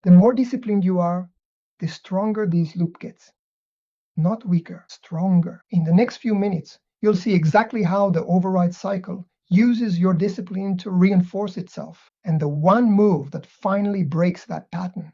The more disciplined you are, the stronger this loop gets. Not weaker, stronger. In the next few minutes, you'll see exactly how the override cycle uses your discipline to reinforce itself, and the one move that finally breaks that pattern.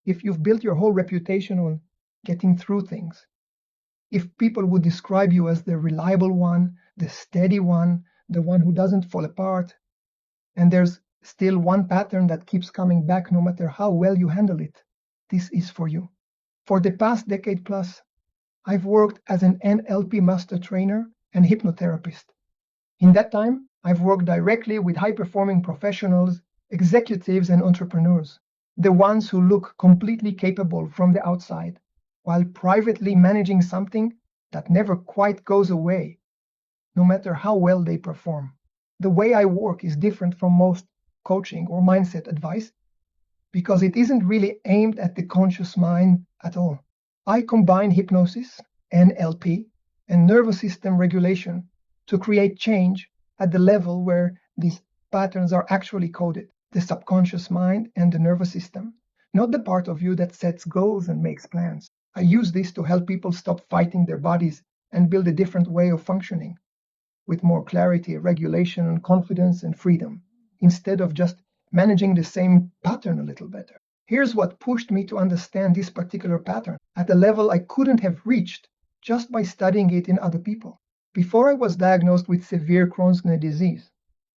If you've built your whole reputation on getting through things, if people would describe you as the reliable one, the steady one, the one who doesn't fall apart, and there's still one pattern that keeps coming back no matter how well you handle it, this is for you. For the past decade plus, I've worked as an NLP master trainer and hypnotherapist. In that time, I've worked directly with high-performing professionals, executives, and entrepreneurs, the ones who look completely capable from the outside, while privately managing something that never quite goes away, no matter how well they perform. The way I work is different from most coaching or mindset advice because it isn't really aimed at the conscious mind at all. I combine hypnosis, NLP, and nervous system regulation to create change at the level where these patterns are actually coded, the subconscious mind and the nervous system, not the part of you that sets goals and makes plans. I use this to help people stop fighting their bodies and build a different way of functioning with more clarity, regulation, confidence, and freedom, instead of just managing the same pattern a little better. Here's what pushed me to understand this particular pattern at a level I couldn't have reached just by studying it in other people. Before I was diagnosed with severe Crohn's disease,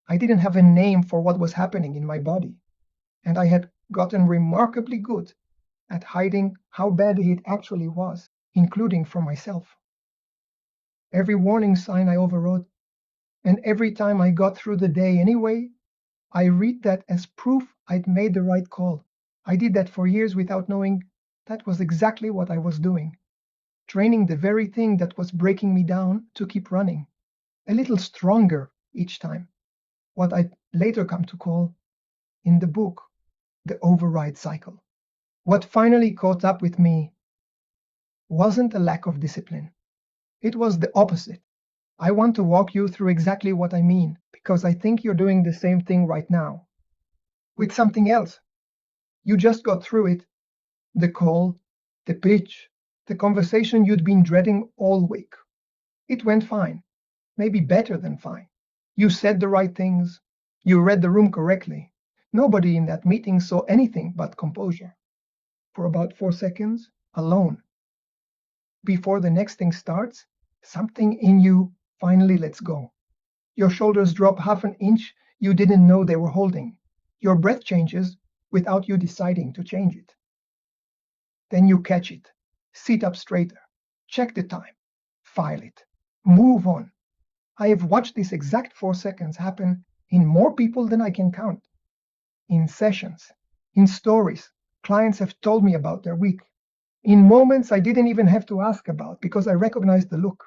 I didn't have a name for what was happening in my body, and I had gotten remarkably good at hiding how bad it actually was, including from myself. Every warning sign I overrode, and every time I got through the day anyway, I read that as proof I'd made the right call. I did that for years without knowing that was exactly what I was doing, training the very thing that was breaking me down to keep running, a little stronger each time, what I'd later come to call, in the book, the override cycle. What finally caught up with me wasn't a lack of discipline. It was the opposite. I want to walk you through exactly what I mean, because I think you're doing the same thing right now, with something else. You just got through it, the call, the pitch, the conversation you'd been dreading all week. It went fine, maybe better than fine. You said the right things, you read the room correctly. Nobody in that meeting saw anything but composure. For about 4 seconds, alone. Before the next thing starts, something in you finally lets go. Your shoulders drop half an inch you didn't know they were holding. Your breath changes without you deciding to change it. Then you catch it, sit up straighter, check the time, file it, move on. I have watched this exact 4 seconds happen in more people than I can count. In sessions, in stories, clients have told me about their week. In moments I didn't even have to ask about because I recognized the look.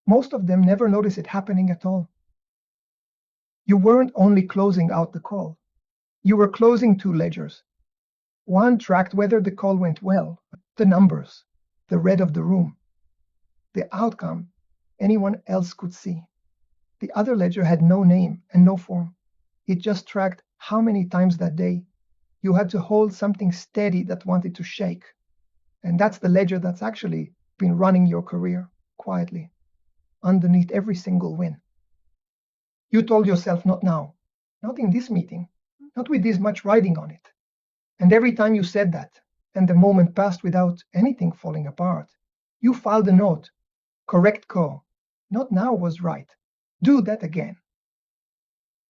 Most of them never notice it happening at all. You weren't only closing out the call. You were closing 2 ledgers. One tracked whether the call went well, the numbers, the red of the room, the outcome anyone else could see. The other ledger had no name and no form. It just tracked how many times that day you had to hold something steady that wanted to shake. And that's the ledger that's actually been running your career quietly, underneath every single win. You told yourself, not now, not in this meeting, not with this much riding on it. And every time you said that, and the moment passed without anything falling apart, you filed a note, correct call, not now was right, do that again.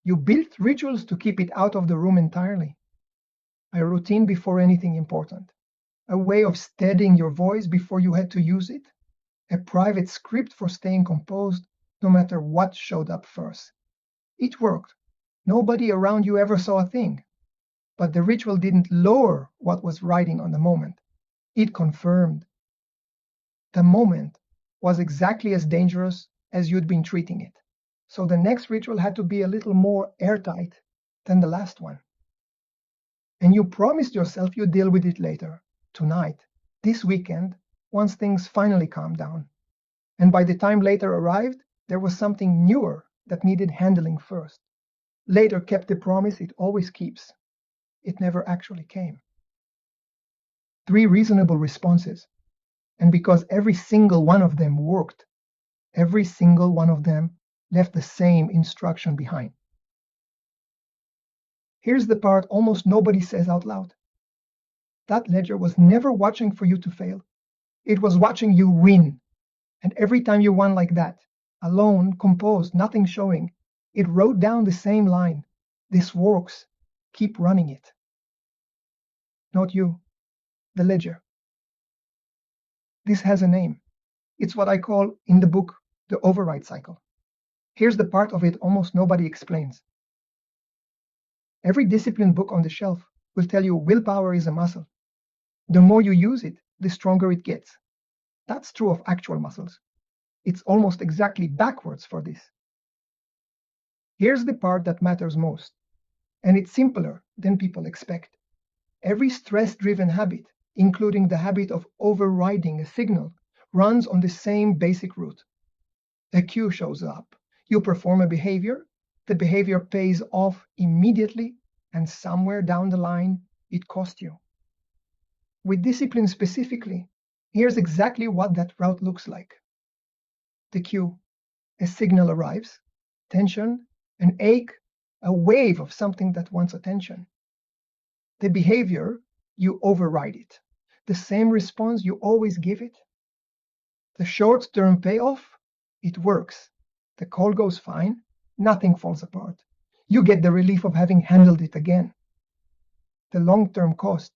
You built rituals to keep it out of the room entirely. A routine before anything important, a way of steadying your voice before you had to use it, a private script for staying composed no matter what showed up first. It worked. Nobody around you ever saw a thing. But the ritual didn't lower what was riding on the moment. It confirmed. The moment was exactly as dangerous as you'd been treating it. So the next ritual had to be a little more airtight than the last one. And you promised yourself you'd deal with it later, tonight, this weekend, once things finally calmed down. And by the time later arrived, there was something newer that needed handling first. Later kept the promise it always keeps. It never actually came. 3 reasonable responses. And because every single one of them worked, every single one of them left the same instruction behind. Here's the part almost nobody says out loud. That ledger was never watching for you to fail. It was watching you win. And every time you won like that, alone, composed, nothing showing, it wrote down the same line. This works. Keep running it. Not you, the ledger. This has a name. It's what I call in the book the override cycle. Here's the part of it almost nobody explains. Every discipline book on the shelf will tell you willpower is a muscle. The more you use it, the stronger it gets. That's true of actual muscles. It's almost exactly backwards for this. Here's the part that matters most, and it's simpler than people expect. Every stress-driven habit, including the habit of overriding a signal, runs on the same basic route. A cue shows up. You perform a behavior, the behavior pays off immediately, and somewhere down the line, it costs you. With discipline specifically, here's exactly what that route looks like. The cue, a signal arrives, tension, an ache, a wave of something that wants attention. The behavior, you override it. The same response you always give it. The short-term payoff, it works. The call goes fine, nothing falls apart. You get the relief of having handled it again. The long-term cost,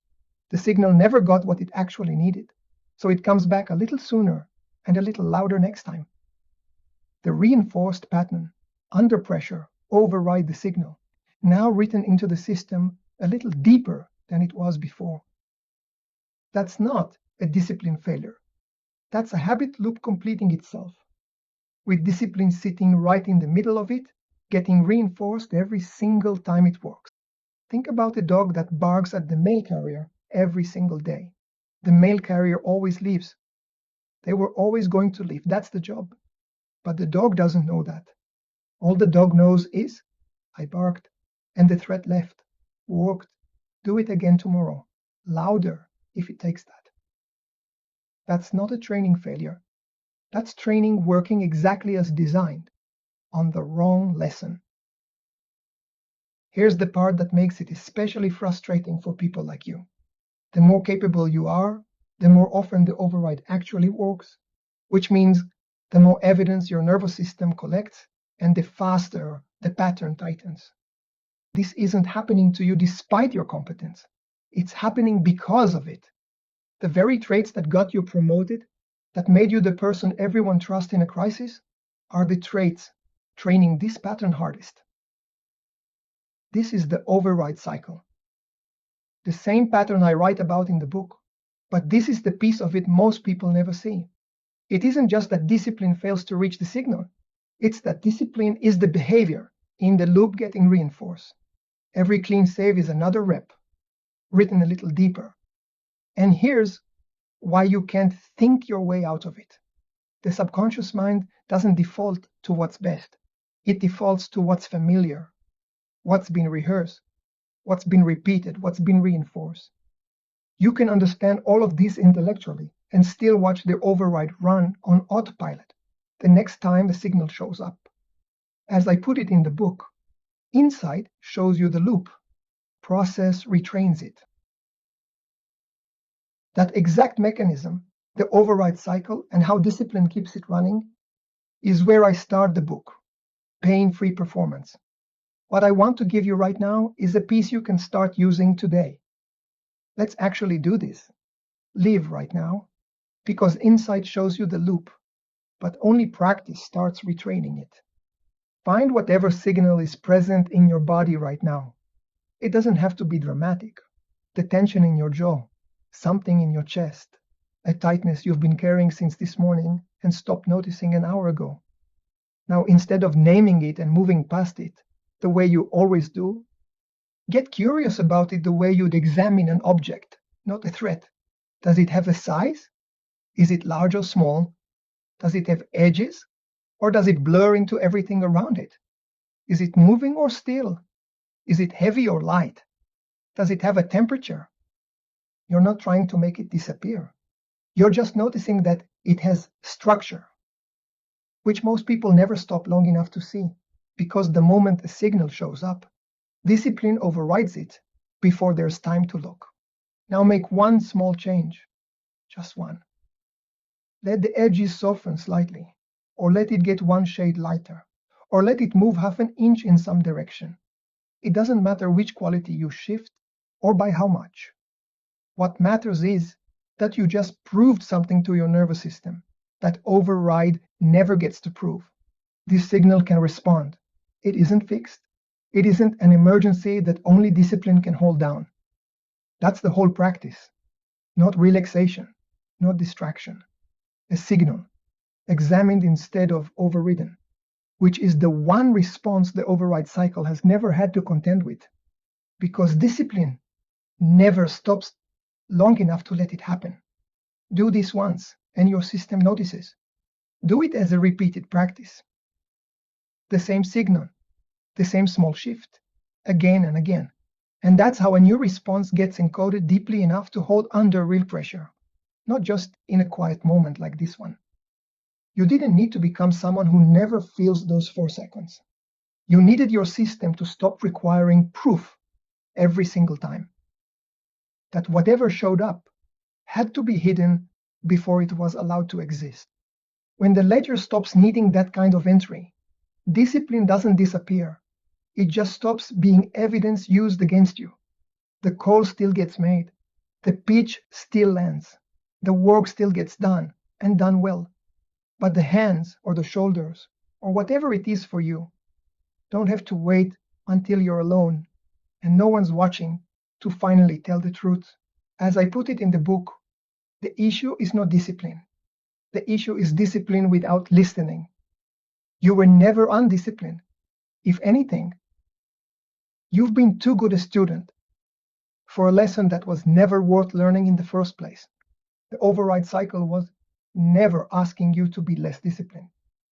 the signal never got what it actually needed, so it comes back a little sooner and a little louder next time. The reinforced pattern, under pressure, override the signal, now written into the system a little deeper than it was before. That's not a discipline failure. That's a habit loop completing itself, with discipline sitting right in the middle of it, getting reinforced every single time it works. Think about a dog that barks at the mail carrier every single day. The mail carrier always leaves. They were always going to leave. That's the job. But the dog doesn't know that. All the dog knows is, I barked, and the threat left. Worked. Do it again tomorrow. Louder, if it takes that. That's not a training failure. That's training working exactly as designed, on the wrong lesson. Here's the part that makes it especially frustrating for people like you. The more capable you are, the more often the override actually works, which means the more evidence your nervous system collects and the faster the pattern tightens. This isn't happening to you despite your competence. It's happening because of it. The very traits that got you promoted, that made you the person everyone trusts in a crisis, are the traits training this pattern hardest. This is the override cycle. The same pattern I write about in the book, but this is the piece of it most people never see. It isn't just that discipline fails to reach the signal. It's that discipline is the behavior in the loop getting reinforced. Every clean save is another rep, written a little deeper. And here's why you can't think your way out of it. The subconscious mind doesn't default to what's best. It defaults to what's familiar, what's been rehearsed, what's been repeated, what's been reinforced. You can understand all of this intellectually and still watch the override run on autopilot the next time the signal shows up. As I put it in the book, insight shows you the loop. Process retrains it. That exact mechanism, the override cycle, and how discipline keeps it running, is where I start the book, Pain-Free Performance. What I want to give you right now is a piece you can start using today. Let's actually do this. Live right now, because insight shows you the loop, but only practice starts retraining it. Find whatever signal is present in your body right now. It doesn't have to be dramatic. The tension in your jaw, something in your chest, a tightness you've been carrying since this morning and stopped noticing an hour ago. Now, instead of naming it and moving past it, the way you always do, get curious about it the way you'd examine an object, not a threat. Does it have a size? Is it large or small? Does it have edges? Or does it blur into everything around it? Is it moving or still? Is it heavy or light? Does it have a temperature? You're not trying to make it disappear. You're just noticing that it has structure, which most people never stop long enough to see, because the moment a signal shows up, discipline overrides it before there's time to look. Now make one small change, just one. Let the edges soften slightly, or let it get one shade lighter, or let it move half an inch in some direction. It doesn't matter which quality you shift or by how much. What matters is that you just proved something to your nervous system that override never gets to prove. This signal can respond. It isn't fixed. It isn't an emergency that only discipline can hold down. That's the whole practice, not relaxation, not distraction. A signal, examined instead of overridden, which is the one response the override cycle has never had to contend with, because discipline never stops long enough to let it happen. Do this once, and your system notices. Do it as a repeated practice. The same signal, the same small shift, again and again. And that's how a new response gets encoded deeply enough to hold under real pressure, not just in a quiet moment like this one. You didn't need to become someone who never feels those 4 seconds. You needed your system to stop requiring proof every single time. That whatever showed up had to be hidden before it was allowed to exist. When the ledger stops needing that kind of entry, discipline doesn't disappear. It just stops being evidence used against you. The call still gets made. The pitch still lands. The work still gets done, and done well. But the hands or the shoulders, or whatever it is for you, don't have to wait until you're alone and no one's watching to finally tell the truth. As I put it in the book, the issue is not discipline. The issue is discipline without listening. You were never undisciplined. If anything, you've been too good a student for a lesson that was never worth learning in the first place. The override cycle was never asking you to be less disciplined.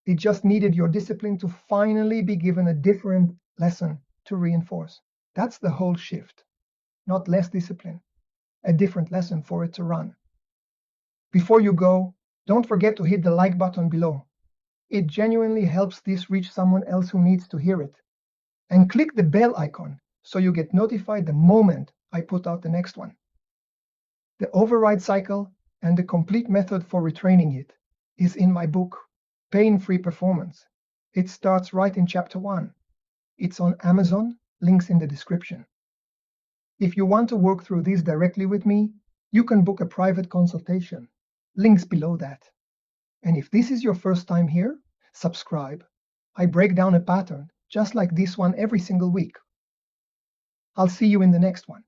It just needed your discipline to finally be given a different lesson to reinforce. That's the whole shift. Not less discipline, a different lesson for it to run. Before you go, don't forget to hit the like button below. It genuinely helps this reach someone else who needs to hear it. And click the bell icon so you get notified the moment I put out the next one. The override cycle and the complete method for retraining it is in my book, Pain-Free Performance. It starts right in chapter 1. It's on Amazon, links in the description. If you want to work through this directly with me, you can book a private consultation. Links below that. And if this is your first time here, subscribe. I break down a pattern just like this one every single week. I'll see you in the next one.